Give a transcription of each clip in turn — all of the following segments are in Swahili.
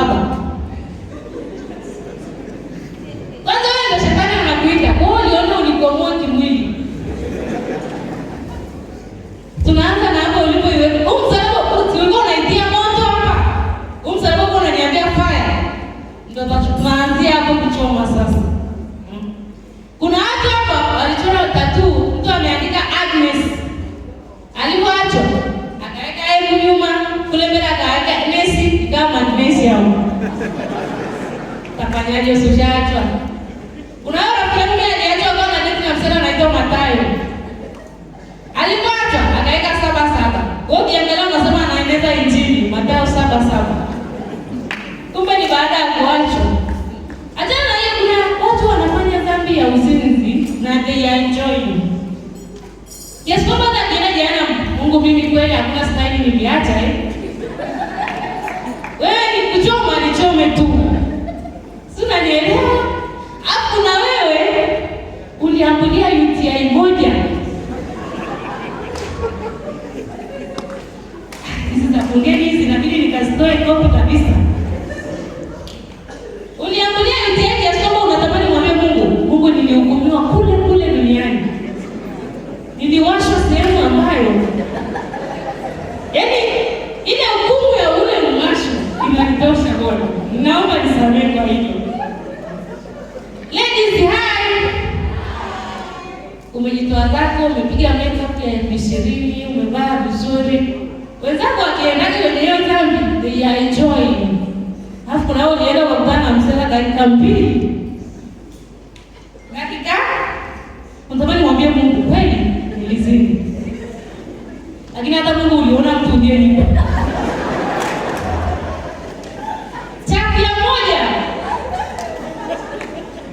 baba. Kwanza wewe ndio shetani anakuita. Kwa hiyo uliona ulikomoa kimwili. Tunaanza na hapo ulipoiweka. Msalaba ulikuwa unaitia moto hapa. Msalaba unaniambia fire. Ndio tunaanzia hapo kuchoma sasa. Kuna watu hapa walichora tattoo, mtu ameandika Agnes. Alipoacho akaweka hebu nyuma, kule mbele akaweka Messi, kama Messi hapo. Tafanyaje usiachwa? Kuna rafiki yangu aliachwa kama date na msela anaitwa Matayo. Alipoacho akaweka 77. Wewe ukiangalia unasema anaeneza injili, Matayo 77. Kumbe ni baada ya kuachwa. Ajana hiyo kuna watu wanafanya dhambi ya uzinzi na they are enjoying. Yes, kwamba na jana Mungu mimi kweli hakuna style niliacha Wewe ni kuchoma nichome tu. Si unanielewa? Hapo na wewe uliambulia UTI moja. Hizi za fungeni hizi inabidi nikazitoe kopo kabisa. Uliambulia UTI ya somo unatamani mwambie Mungu nilihukumiwa kule duniani. Niliwashwa sehemu ambayo yaani ile hukumu ya ule mwasho inanitosha Bwana. Naomba nisamehe kwa hilo. Ladies hi. Umejitoa zako, umepiga makeup ya 20, umevaa vizuri. Wenzako wakiendaje kwenye hiyo dhambi, they are enjoying. Alafu kuna wao walienda kukutana na msela dakika 2. Dakika? Unatamani mwambie Mungu kweli nilizini. Lakini hata Mungu uliona mtu ndiye nipo. Chakula moja.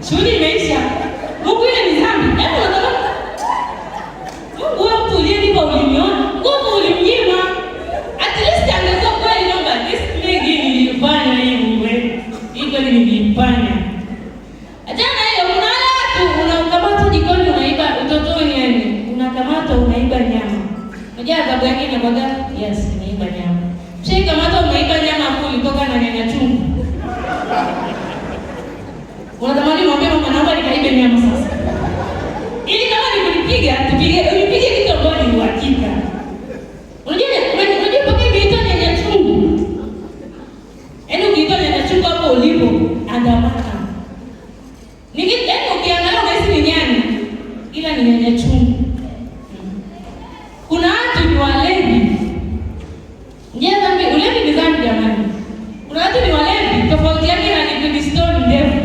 Shughuli imeisha. Mungu ile ni dhambi. Hebu unataka Mungu wewe mtu uliyenipa uliniona. Mungu ulimnyima. At least angeza kweli naomba this lady nilifanya hivi wewe. Hivyo nilifanya. Ajana hiyo kuna watu unakamata jikoni unaiba utotoni yani. Unakamata unaiba nyama. Unajua adhabu yake inakuwa yes, unaiba nyama. Shika kamata unaiba nyama hapo ulitoka na nyanya chungu. Unatamani mwambie mama naomba nikaibe nyama sasa. Ili kama nikulipiga, unipige kitu ambacho ni uhakika. Unajua paka imeitwa nyanya chungu. Yaani ukiitwa nyanya chungu hapo ulipo, andamana. Yaani ukiangalia unahisi ni nyanya, ila ni nyanya chungu. Kuna watu ni walevi. Nje dhambi, ulevi ni dhambi jamani. Kuna watu ni walevi, tofauti yake na liquid stone ndefu.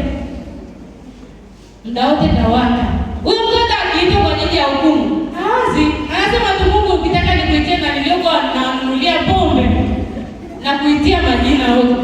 Muda wote tawaka. Huyo mtoto akiitwa kwa ajili ya hukumu. Hawazi. Anasema tu Mungu ukitaka nikuitie na nilioko nanunulia pombe na kuitia majina yote.